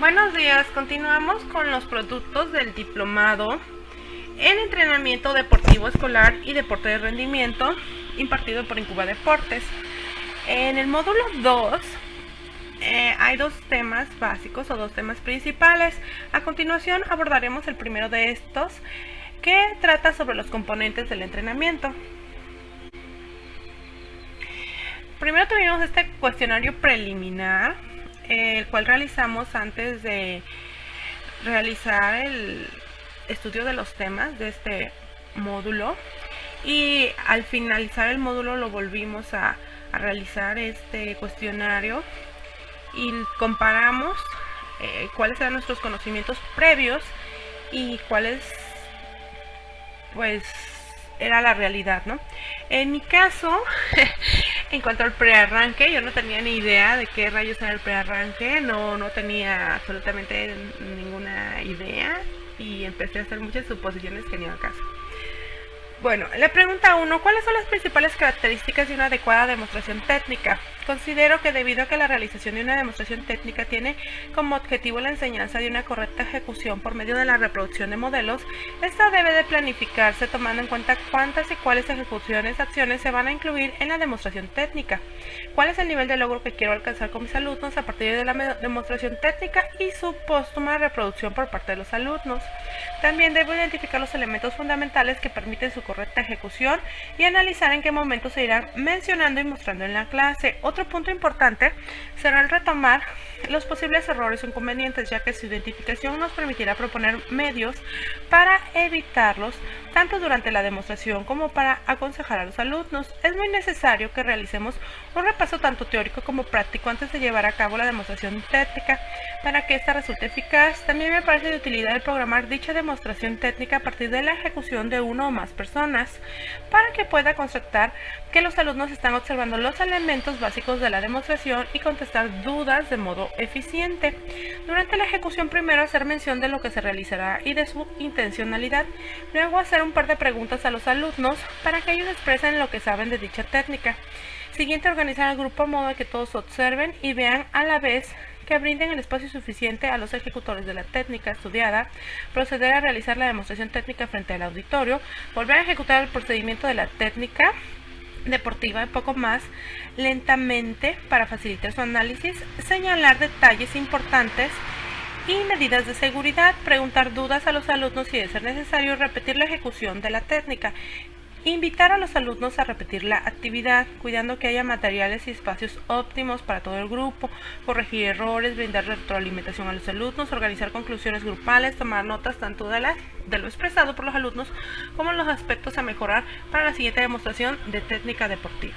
Buenos días, continuamos con los productos del diplomado en entrenamiento deportivo escolar y deporte de rendimiento impartido por Incuba Deportes. En el módulo 2 hay dos temas básicos o dos temas principales. A continuación abordaremos el primero de estos, que trata sobre los componentes del entrenamiento. Primero tuvimos este cuestionario preliminar, el cual realizamos antes de realizar el estudio de los temas de este módulo, y al finalizar el módulo lo volvimos a realizar este cuestionario y comparamos cuáles eran nuestros conocimientos previos y cuáles era la realidad, ¿no? En mi caso, en cuanto al prearranque, yo no tenía ni idea de qué rayos era el prearranque, no tenía absolutamente ninguna idea y empecé a hacer muchas suposiciones que ni al caso. Bueno, la pregunta 1, ¿cuáles son las principales características de una adecuada demostración técnica? Considero que debido a que la realización de una demostración técnica tiene como objetivo la enseñanza de una correcta ejecución por medio de la reproducción de modelos, esta debe de planificarse tomando en cuenta cuántas y cuáles acciones se van a incluir en la demostración técnica, cuál es el nivel de logro que quiero alcanzar con mis alumnos a partir de la demostración técnica y su póstuma reproducción por parte de los alumnos. También debo identificar los elementos fundamentales que permiten su correcta ejecución y analizar en qué momento se irán mencionando y mostrando en la clase. Otro punto importante será el retomar los posibles errores o inconvenientes, ya que su identificación nos permitirá proponer medios para evitarlos tanto durante la demostración como para aconsejar a los alumnos. Es muy necesario que realicemos un repaso tanto teórico como práctico antes de llevar a cabo la demostración técnica para que ésta resulte eficaz. También me parece de utilidad el programar dicha demostración técnica a partir de la ejecución de una o más personas para que pueda constatar que los alumnos están observando los elementos básicos de la demostración y contestar dudas de modo eficiente. Durante la ejecución, primero hacer mención de lo que se realizará y de su intencionalidad, luego hacer un par de preguntas a los alumnos para que ellos expresen lo que saben de dicha técnica. Siguiente, organizar el grupo a modo de que todos observen y vean a la vez, que brinden el espacio suficiente a los ejecutores de la técnica estudiada, proceder a realizar la demostración técnica frente al auditorio, volver a ejecutar el procedimiento de la técnica deportiva un poco más lentamente para facilitar su análisis, señalar detalles importantes y medidas de seguridad, preguntar dudas a los alumnos y, de ser necesario, repetir la ejecución de la técnica. Invitar a los alumnos a repetir la actividad, cuidando que haya materiales y espacios óptimos para todo el grupo, corregir errores, brindar retroalimentación a los alumnos, organizar conclusiones grupales, tomar notas tanto de lo expresado por los alumnos como los aspectos a mejorar para la siguiente demostración de técnica deportiva.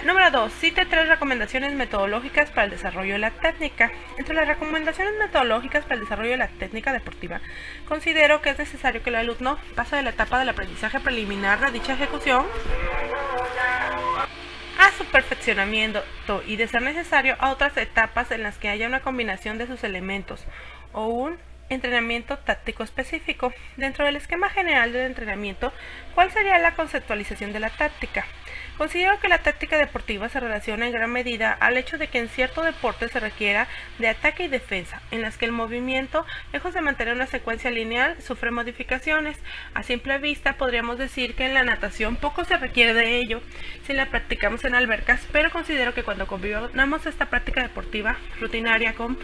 Número 2. Cite 3 recomendaciones metodológicas para el desarrollo de la técnica. Entre las recomendaciones metodológicas para el desarrollo de la técnica deportiva, considero que es necesario que el alumno pase de la etapa del aprendizaje preliminar de dicha ejecución a su perfeccionamiento y, de ser necesario, a otras etapas en las que haya una combinación de sus elementos o un entrenamiento táctico específico. Dentro del esquema general del entrenamiento, ¿cuál sería la conceptualización de la táctica? Considero que la táctica deportiva se relaciona en gran medida al hecho de que en cierto deporte se requiera de ataque y defensa, en las que el movimiento, lejos de mantener una secuencia lineal, sufre modificaciones. A simple vista podríamos decir que en la natación poco se requiere de ello si la practicamos en albercas, pero considero que cuando combinamos esta práctica deportiva rutinaria con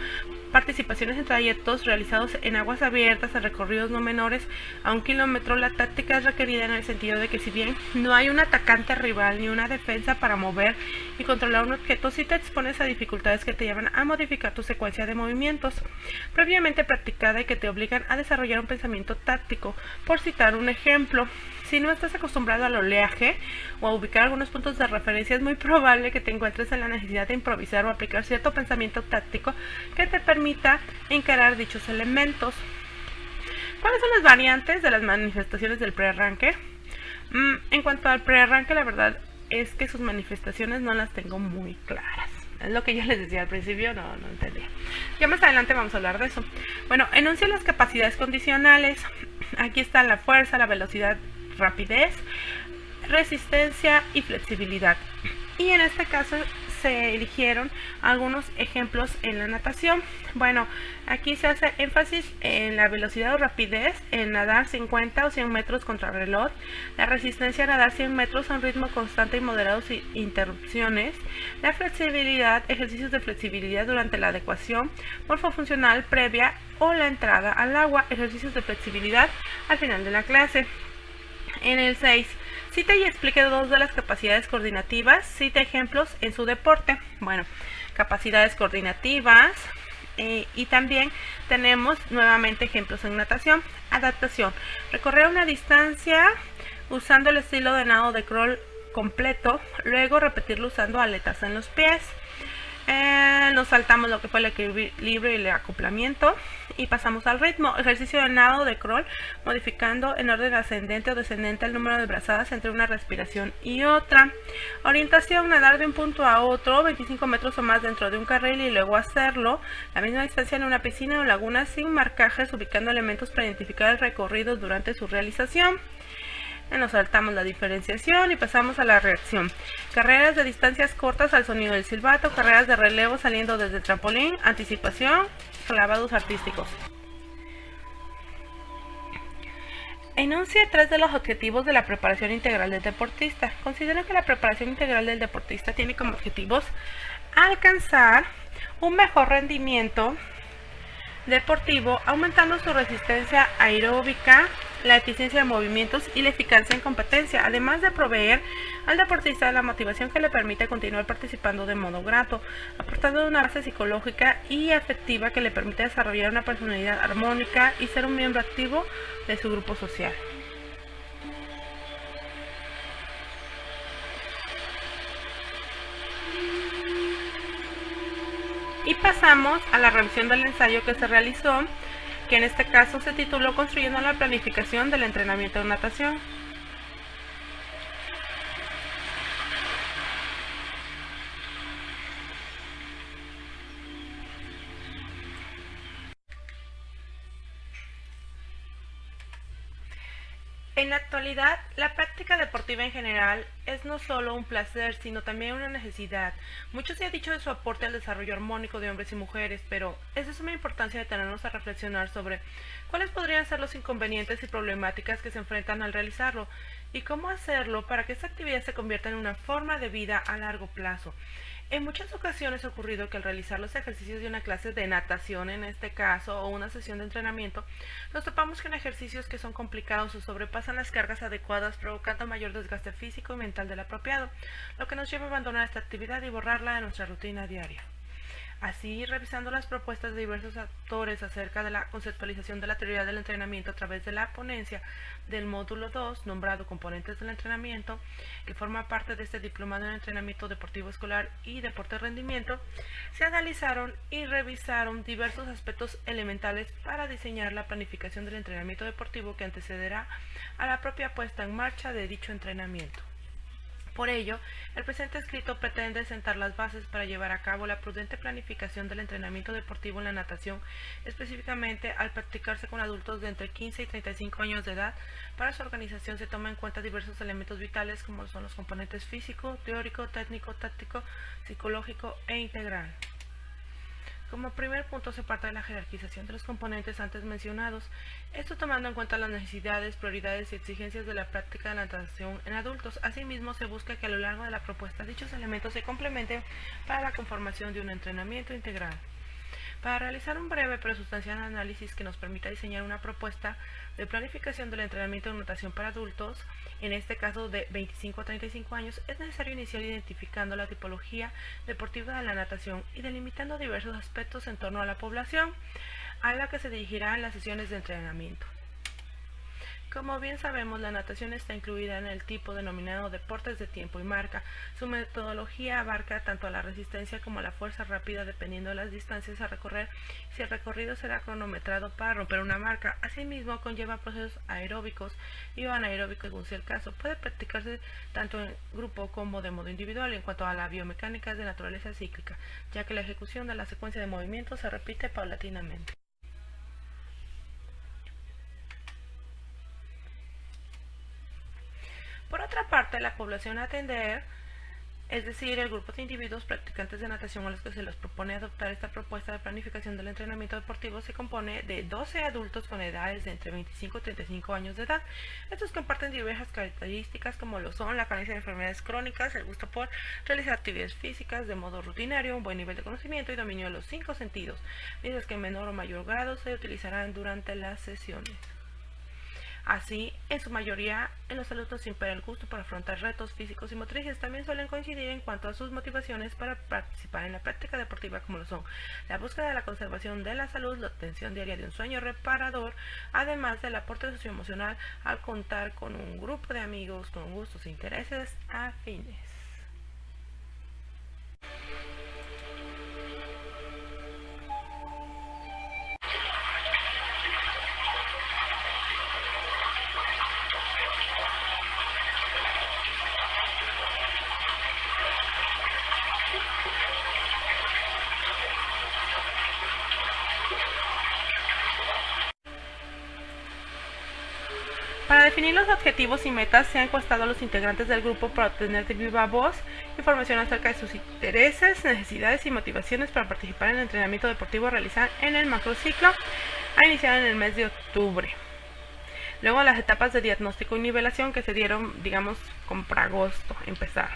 participaciones en trayectos realizados en aguas abiertas a recorridos no menores a 1 kilómetro, la táctica es requerida en el sentido de que, si bien no hay un atacante rival ni una defensa para mover y controlar un objeto, sí te expones a dificultades que te llevan a modificar tu secuencia de movimientos previamente practicada y que te obligan a desarrollar un pensamiento táctico. Por citar un ejemplo, si no estás acostumbrado al oleaje o a ubicar algunos puntos de referencia, es muy probable que te encuentres en la necesidad de improvisar o aplicar cierto pensamiento táctico que te permita encarar dichos elementos. ¿Cuáles son las variantes de las manifestaciones del prearranque? En cuanto al prearranque, la verdad es que sus manifestaciones no las tengo muy claras. Es lo que ya les decía al principio, no entendía. Ya más adelante vamos a hablar de eso. Bueno, enuncia las capacidades condicionales. Aquí está la fuerza, la velocidad, rapidez, resistencia y flexibilidad. Y en este caso se eligieron algunos ejemplos en la natación. Bueno, aquí se hace énfasis en la velocidad o rapidez, en nadar 50 o 100 metros contra reloj, la resistencia a nadar 100 metros a un ritmo constante y moderado sin interrupciones, la flexibilidad, ejercicios de flexibilidad durante la adecuación morfofuncional previa o la entrada al agua, ejercicios de flexibilidad al final de la clase. En el 6, cita y explique dos de las capacidades coordinativas, cita ejemplos en su deporte. Bueno, capacidades coordinativas y también tenemos nuevamente ejemplos en natación. Adaptación, recorrer una distancia usando el estilo de nado de crawl completo, luego repetirlo usando aletas en los pies. Nos saltamos lo que fue el equilibrio y el acoplamiento y pasamos al ritmo. Ejercicio de nado de crawl, modificando en orden ascendente o descendente el número de brazadas entre una respiración y otra. Orientación, nadar de un punto a otro 25 metros o más dentro de un carril y luego hacerlo la misma distancia en una piscina o laguna sin marcajes, ubicando elementos para identificar el recorrido durante su realización. Nos saltamos la diferenciación y pasamos a la reacción. Carreras de distancias cortas al sonido del silbato, carreras de relevo saliendo desde el trampolín, anticipación, clavados artísticos. Enuncia 3 de los objetivos de la preparación integral del deportista. Considero que la preparación integral del deportista tiene como objetivos alcanzar un mejor rendimiento deportivo, aumentando su resistencia aeróbica, la eficiencia de movimientos y la eficacia en competencia, además de proveer al deportista la motivación que le permite continuar participando de modo grato, aportando una base psicológica y afectiva que le permite desarrollar una personalidad armónica y ser un miembro activo de su grupo social. Y pasamos a la revisión del ensayo que se realizó, que en este caso se tituló Construyendo la planificación del entrenamiento de natación. En la actualidad, la práctica deportiva en general es no solo un placer, sino también una necesidad. Mucho se ha dicho de su aporte al desarrollo armónico de hombres y mujeres, pero es de suma importancia detenernos a reflexionar sobre cuáles podrían ser los inconvenientes y problemáticas que se enfrentan al realizarlo, y cómo hacerlo para que esta actividad se convierta en una forma de vida a largo plazo. En muchas ocasiones ha ocurrido que al realizar los ejercicios de una clase de natación, en este caso, o una sesión de entrenamiento, nos topamos con ejercicios que son complicados o sobrepasan las cargas adecuadas, provocando mayor desgaste físico y mental del apropiado, lo que nos lleva a abandonar esta actividad y borrarla de nuestra rutina diaria. Así, revisando las propuestas de diversos autores acerca de la conceptualización de la teoría del entrenamiento a través de la ponencia del módulo 2, nombrado Componentes del Entrenamiento, que forma parte de este diplomado en entrenamiento deportivo escolar y deporte de rendimiento, se analizaron y revisaron diversos aspectos elementales para diseñar la planificación del entrenamiento deportivo que antecederá a la propia puesta en marcha de dicho entrenamiento. Por ello, el presente escrito pretende sentar las bases para llevar a cabo la prudente planificación del entrenamiento deportivo en la natación, específicamente al practicarse con adultos de entre 15 y 35 años de edad. Para su organización se toma en cuenta diversos elementos vitales como son los componentes físico, teórico, técnico, táctico, psicológico e integral. Como primer punto se parte de la jerarquización de los componentes antes mencionados, esto tomando en cuenta las necesidades, prioridades y exigencias de la práctica de la natación en adultos. Asimismo, se busca que a lo largo de la propuesta dichos elementos se complementen para la conformación de un entrenamiento integral. Para realizar un breve pero sustancial análisis que nos permita diseñar una propuesta de planificación del entrenamiento de natación para adultos, en este caso de 25 a 35 años, es necesario iniciar identificando la tipología deportiva de la natación y delimitando diversos aspectos en torno a la población a la que se dirigirá en las sesiones de entrenamiento. Como bien sabemos, la natación está incluida en el tipo denominado deportes de tiempo y marca. Su metodología abarca tanto la resistencia como la fuerza rápida dependiendo de las distancias a recorrer, si el recorrido será cronometrado para romper una marca. Asimismo, conlleva procesos aeróbicos y o anaeróbicos según sea el caso. Puede practicarse tanto en grupo como de modo individual. En cuanto a la biomecánica, es de naturaleza cíclica, ya que la ejecución de la secuencia de movimientos se repite paulatinamente. Por otra parte, la población a atender es decir, el grupo de individuos practicantes de natación a los que se les propone adoptar esta propuesta de planificación del entrenamiento deportivo se compone de 12 adultos con edades de entre 25 y 35 años de edad. Estos comparten diversas características como lo son la carencia de enfermedades crónicas, el gusto por realizar actividades físicas de modo rutinario, un buen nivel de conocimiento y dominio de los 5 sentidos, mientras que en menor o mayor grado se utilizarán durante las sesiones. Así, en su mayoría, en los alumnos impera el gusto por afrontar retos físicos y motrices. También suelen coincidir en cuanto a sus motivaciones para participar en la práctica deportiva, como lo son la búsqueda de la conservación de la salud, la obtención diaria de un sueño reparador, además del aporte socioemocional al contar con un grupo de amigos con gustos e intereses afines. Para definir los objetivos y metas, se ha encuestado a los integrantes del grupo para obtener de viva voz información acerca de sus intereses, necesidades y motivaciones para participar en el entrenamiento deportivo a realizar en el macrociclo a iniciar en el mes de octubre. Luego las etapas de diagnóstico y nivelación que se dieron, digamos, como para agosto, empezar.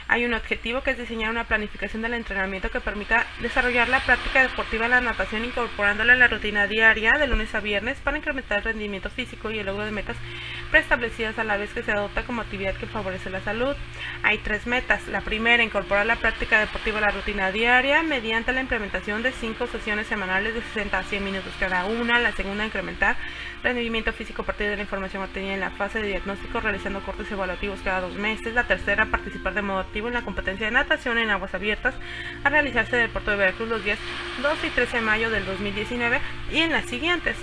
Hay un objetivo que es diseñar una planificación del entrenamiento que permita desarrollar la práctica deportiva de la natación incorporándola en la rutina diaria de lunes a viernes para incrementar el rendimiento físico y el logro de metas preestablecidas a la vez que se adopta como actividad que favorece la salud. Hay 3 metas. La primera, incorporar la práctica deportiva a la rutina diaria mediante la implementación de 5 sesiones semanales de 60 a 100 minutos cada una. La segunda, incrementar rendimiento físico a partir de la información obtenida en la fase de diagnóstico realizando cortes evaluativos cada 2 meses. La tercera, participar de modo activo en la competencia de natación en aguas abiertas a realizarse del puerto de Veracruz los días 12 y 13 de mayo del 2019 y en las siguientes.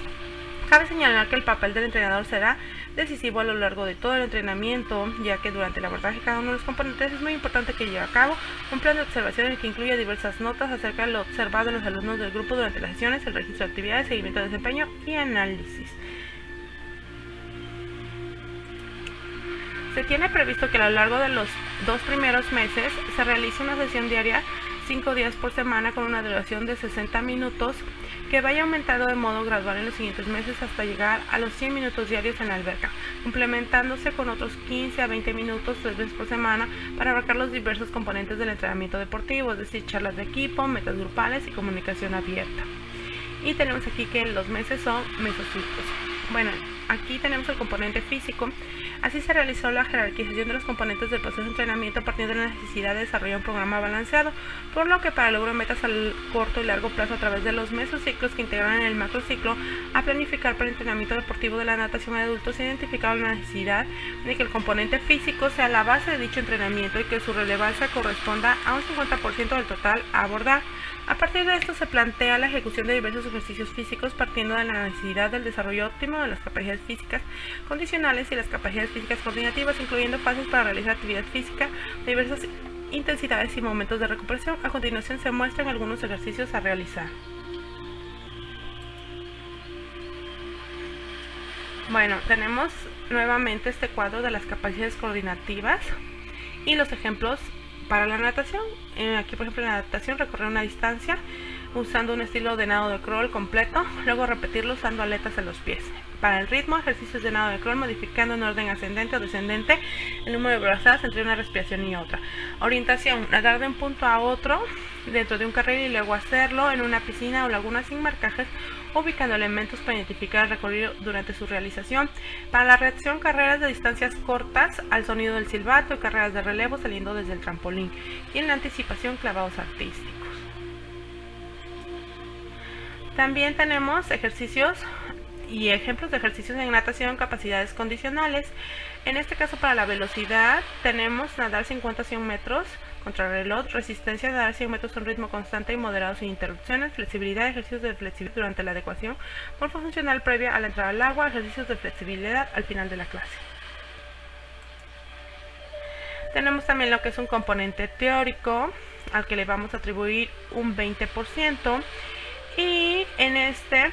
Cabe señalar que el papel del entrenador será decisivo a lo largo de todo el entrenamiento, ya que durante el abordaje de cada uno de los componentes es muy importante que lleve a cabo un plan de observación en el que incluya diversas notas acerca de lo observado de los alumnos del grupo durante las sesiones, el registro de actividades, seguimiento de desempeño y análisis. Se tiene previsto que a lo largo de los 2 primeros meses se realice una sesión diaria 5 días por semana con una duración de 60 minutos que vaya aumentando de modo gradual en los siguientes meses hasta llegar a los 100 minutos diarios en la alberca, complementándose con otros 15 a 20 minutos 3 veces por semana para abarcar los diversos componentes del entrenamiento deportivo, es decir, charlas de equipo, metas grupales y comunicación abierta. Y tenemos aquí que los meses son mesociclos. Bueno, aquí tenemos el componente físico. Así se realizó la jerarquización de los componentes del proceso de entrenamiento a partir de la necesidad de desarrollar un programa balanceado, por lo que para el logro de metas al corto y largo plazo a través de los mesociclos que integran en el macrociclo a planificar para el entrenamiento deportivo de la natación en adultos, se identificaba la necesidad de que el componente físico sea la base de dicho entrenamiento y que su relevancia corresponda a un 50% del total a abordar. A partir de esto se plantea la ejecución de diversos ejercicios físicos partiendo de la necesidad del desarrollo óptimo de las capacidades físicas condicionales y las capacidades físicas coordinativas, incluyendo fases para realizar actividad física de diversas intensidades y momentos de recuperación. A continuación se muestran algunos ejercicios a realizar. Bueno, tenemos nuevamente este cuadro de las capacidades coordinativas y los ejemplos para la natación. Aquí, por ejemplo, en la natación, recorrer una distancia usando un estilo de nado de crawl completo, luego repetirlo usando aletas en los pies. Para el ritmo, ejercicios de nado de crawl modificando en orden ascendente o descendente el número de brazadas entre una respiración y otra. Orientación, nadar de un punto a otro dentro de un carril y luego hacerlo en una piscina o laguna sin marcajes, ubicando elementos para identificar el recorrido durante su realización. Para la reacción, carreras de distancias cortas al sonido del silbato y carreras de relevo saliendo desde el trampolín. Y en la anticipación, clavados artísticos. También tenemos ejercicios y ejemplos de ejercicios en natación, capacidades condicionales. En este caso, para la velocidad, tenemos nadar 50 a 100 metros contra reloj, resistencia, nadar 100 metros a un ritmo constante y moderado sin interrupciones, flexibilidad, ejercicios de flexibilidad durante la adecuación, morfo funcional previa a la entrada al agua, ejercicios de flexibilidad al final de la clase. Tenemos también lo que es un componente teórico, al que le vamos a atribuir un 20%, y en este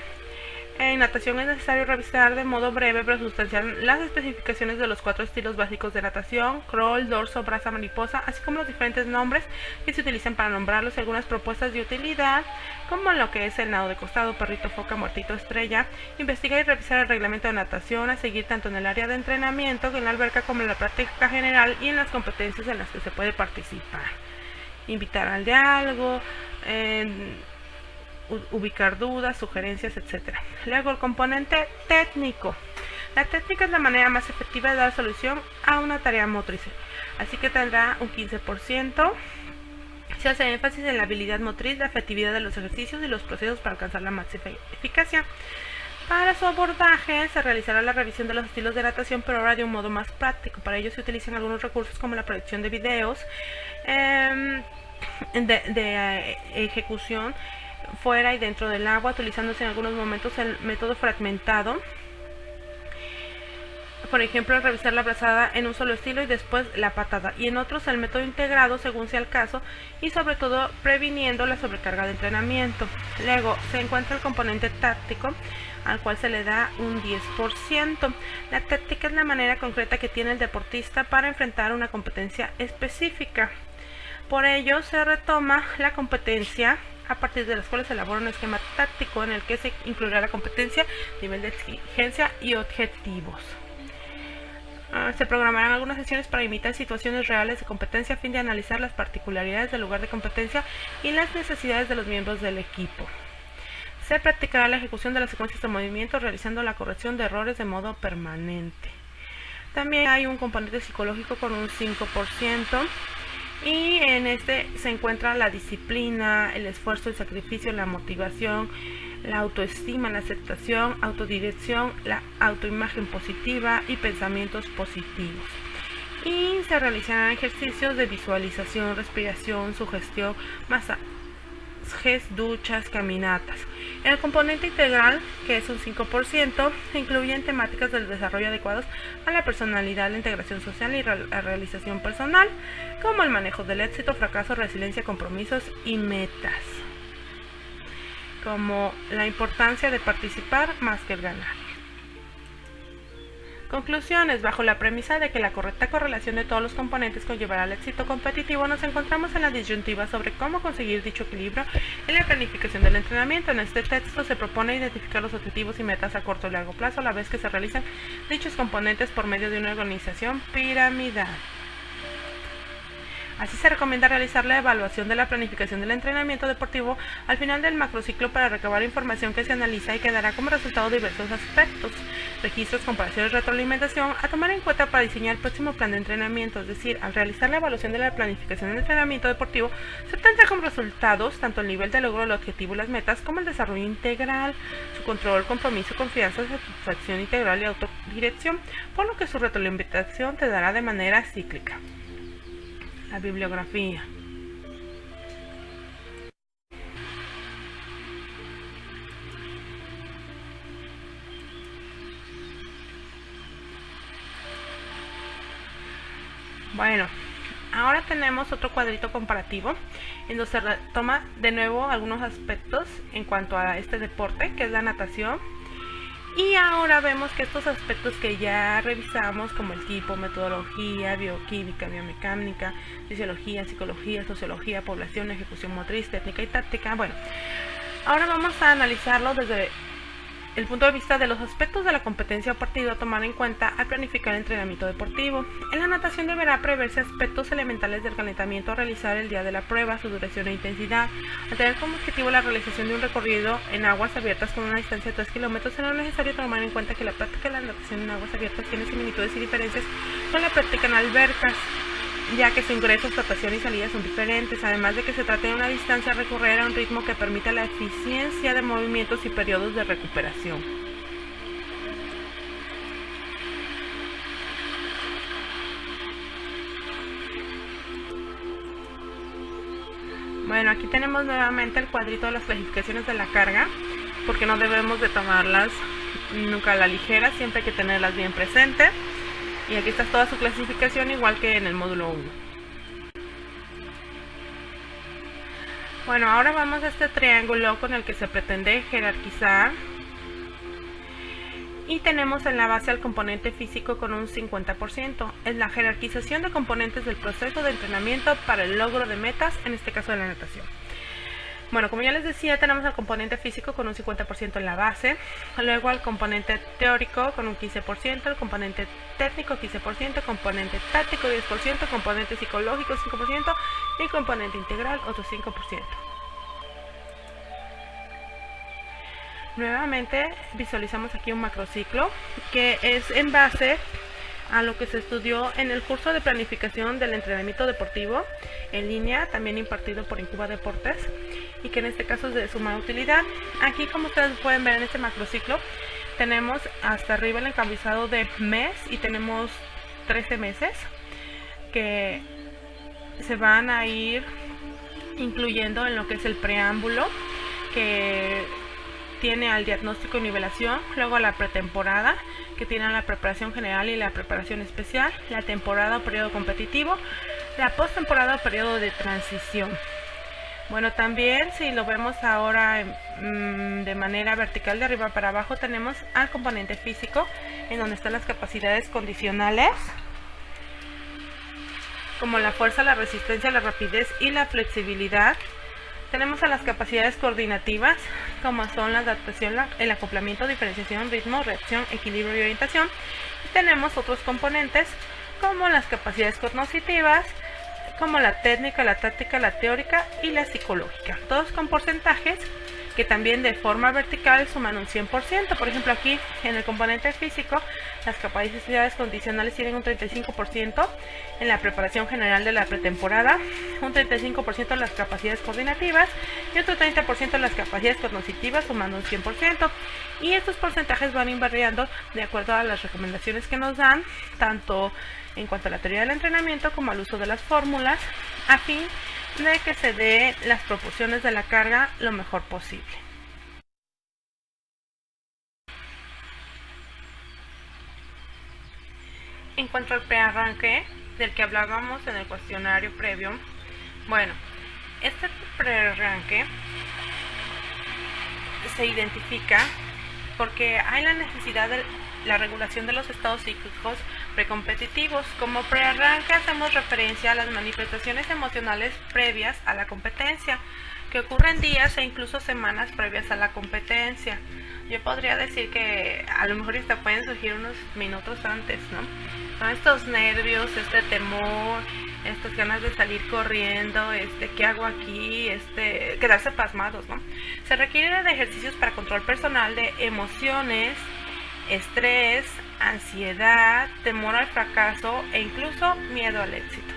En natación es necesario revisar de modo breve pero sustancial las especificaciones de los 4 estilos básicos de natación: crawl, dorso, braza, mariposa, así como los diferentes nombres que se utilizan para nombrarlos y algunas propuestas de utilidad, como lo que es el nado de costado, perrito, foca, muertito, estrella. Investigar y revisar el reglamento de natación a seguir tanto en el área de entrenamiento, en la alberca, como en la práctica general y en las competencias en las que se puede participar. Invitar al diálogo, ubicar dudas, sugerencias, etc. Luego el componente técnico. La técnica es la manera más efectiva de dar solución a una tarea motriz, así que tendrá un 15%. Se hace énfasis en la habilidad motriz, la efectividad de los ejercicios y los procesos para alcanzar la máxima eficacia. Para su abordaje se realizará la revisión de los estilos de natación, pero ahora de un modo más práctico. Para ello se utilizan algunos recursos como la proyección de videos de ejecución fuera y dentro del agua, utilizándose en algunos momentos el método fragmentado. Por ejemplo, revisar la brazada en un solo estilo y después la patada, y en otros el método integrado según sea el caso, y sobre todo previniendo la sobrecarga de entrenamiento. Luego se encuentra el componente táctico, al cual se le da un 10%. La táctica es la manera concreta que tiene el deportista para enfrentar una competencia específica. Por ello se retoma la competencia, a partir de las cuales se elabora un esquema táctico en el que se incluirá la competencia, nivel de exigencia y objetivos. Se programarán algunas sesiones para imitar situaciones reales de competencia a fin de analizar las particularidades del lugar de competencia y las necesidades de los miembros del equipo. Se practicará la ejecución de las secuencias de movimientos, realizando la corrección de errores de modo permanente. También hay un componente psicológico con un 5%. Y en este se encuentra la disciplina, el esfuerzo, el sacrificio, la motivación, la autoestima, la aceptación, autodirección, la autoimagen positiva y pensamientos positivos. Y se realizarán ejercicios de visualización, respiración, sugestión, masajes, duchas, caminatas. En el componente integral, que es un 5%, se incluyen temáticas del desarrollo adecuados a la personalidad, la integración social y la realización personal, como el manejo del éxito, fracaso, resiliencia, compromisos y metas, como la importancia de participar más que el ganar. Conclusiones. Bajo la premisa de que la correcta correlación de todos los componentes conllevará al éxito competitivo, nos encontramos en la disyuntiva sobre cómo conseguir dicho equilibrio en la planificación del entrenamiento. En este texto se propone identificar los objetivos y metas a corto y largo plazo, a la vez que se realizan dichos componentes por medio de una organización piramidal. Así se recomienda realizar la evaluación de la planificación del entrenamiento deportivo al final del macrociclo para recabar información que se analiza y que dará como resultado diversos aspectos: registros, comparaciones, retroalimentación a tomar en cuenta para diseñar el próximo plan de entrenamiento. Es decir, al realizar la evaluación de la planificación del entrenamiento deportivo, se obtendrá como resultados tanto el nivel de logro del objetivo y las metas, como el desarrollo integral, su control, compromiso, confianza, satisfacción integral y autodirección, por lo que su retroalimentación te dará de manera cíclica. La bibliografía. Bueno, ahora tenemos otro cuadrito comparativo en donde se retoma de nuevo algunos aspectos en cuanto a este deporte, que es la natación. Y ahora vemos que estos aspectos que ya revisamos, como el tipo, metodología, bioquímica, biomecánica, fisiología, psicología, sociología, población, ejecución motriz, técnica y táctica, bueno, ahora vamos a analizarlo desde el punto de vista de los aspectos de la competencia o partido a tomar en cuenta al planificar el entrenamiento deportivo. En la natación deberá preverse aspectos elementales del calentamiento a realizar el día de la prueba, su duración e intensidad. Al tener como objetivo la realización de un recorrido en aguas abiertas con una distancia de 3 kilómetros, será necesario tomar en cuenta que la práctica de la natación en aguas abiertas tiene similitudes y diferencias con la práctica en albercas, ya que su ingreso, flotación y salida son diferentes, además de que se trata de una distancia a recorrer a un ritmo que permita la eficiencia de movimientos y periodos de recuperación. Bueno, aquí tenemos nuevamente el cuadrito de las clasificaciones de la carga, porque no debemos de tomarlas nunca a la ligera, siempre hay que tenerlas bien presentes. Y aquí está toda su clasificación, igual que en el módulo 1. Bueno, ahora vamos a este triángulo con el que se pretende jerarquizar Y tenemos en la base al componente físico con un 50%. Es la jerarquización de componentes del proceso de entrenamiento para el logro de metas, en este caso de la natación. Bueno, como ya les decía, tenemos al componente físico con un 50% en la base, luego al componente teórico con un 15%, el componente técnico 15%, componente táctico 10%, componente psicológico 5% y componente integral otro 5%. Nuevamente visualizamos aquí un macrociclo que es en base a lo que se estudió en el curso de planificación del entrenamiento deportivo en línea, también impartido por Incuba Deportes, y que en este caso es de suma utilidad. Aquí, como ustedes pueden ver en este macrociclo, tenemos hasta arriba el encabezado de mes y tenemos 13 meses que se van a ir incluyendo en lo que es el preámbulo, que tiene al diagnóstico y nivelación, luego a la pretemporada, que tiene la preparación general y la preparación especial, la temporada o periodo competitivo, la postemporada o periodo de transición. Bueno, también si lo vemos ahora de manera vertical de arriba para abajo, tenemos al componente físico, en donde están las capacidades condicionales, como la fuerza, la resistencia, la rapidez y la flexibilidad. Tenemos a las capacidades coordinativas, como son la adaptación, el acoplamiento, diferenciación, ritmo, reacción, equilibrio y orientación. Y tenemos otros componentes, como las capacidades cognitivas, como la técnica, la táctica, la teórica y la psicológica. Todos con porcentajes que también de forma vertical suman un 100%. Por ejemplo, aquí en el componente físico, las capacidades condicionales tienen un 35% en la preparación general de la pretemporada, un 35% en las capacidades coordinativas y otro 30% en las capacidades cognitivas, sumando un 100%. Y estos porcentajes van variando de acuerdo a las recomendaciones que nos dan, tanto en cuanto a la teoría del entrenamiento como al uso de las fórmulas, a fin de que se dé las proporciones de la carga lo mejor posible. En cuanto al prearranque del que hablábamos en el cuestionario previo, bueno, este prearranque se identifica porque hay la necesidad de la regulación de los estados psíquicos precompetitivos. Como prearranque hacemos referencia a las manifestaciones emocionales previas a la competencia, que ocurren días e incluso semanas previas a la competencia. Yo podría decir que a lo mejor hasta pueden surgir unos minutos antes, ¿no? Son estos nervios, este temor, estas ganas de salir corriendo, ¿qué hago aquí? Quedarse pasmados, ¿no? Se requiere de ejercicios para control personal de emociones, estrés, ansiedad, temor al fracaso e incluso miedo al éxito.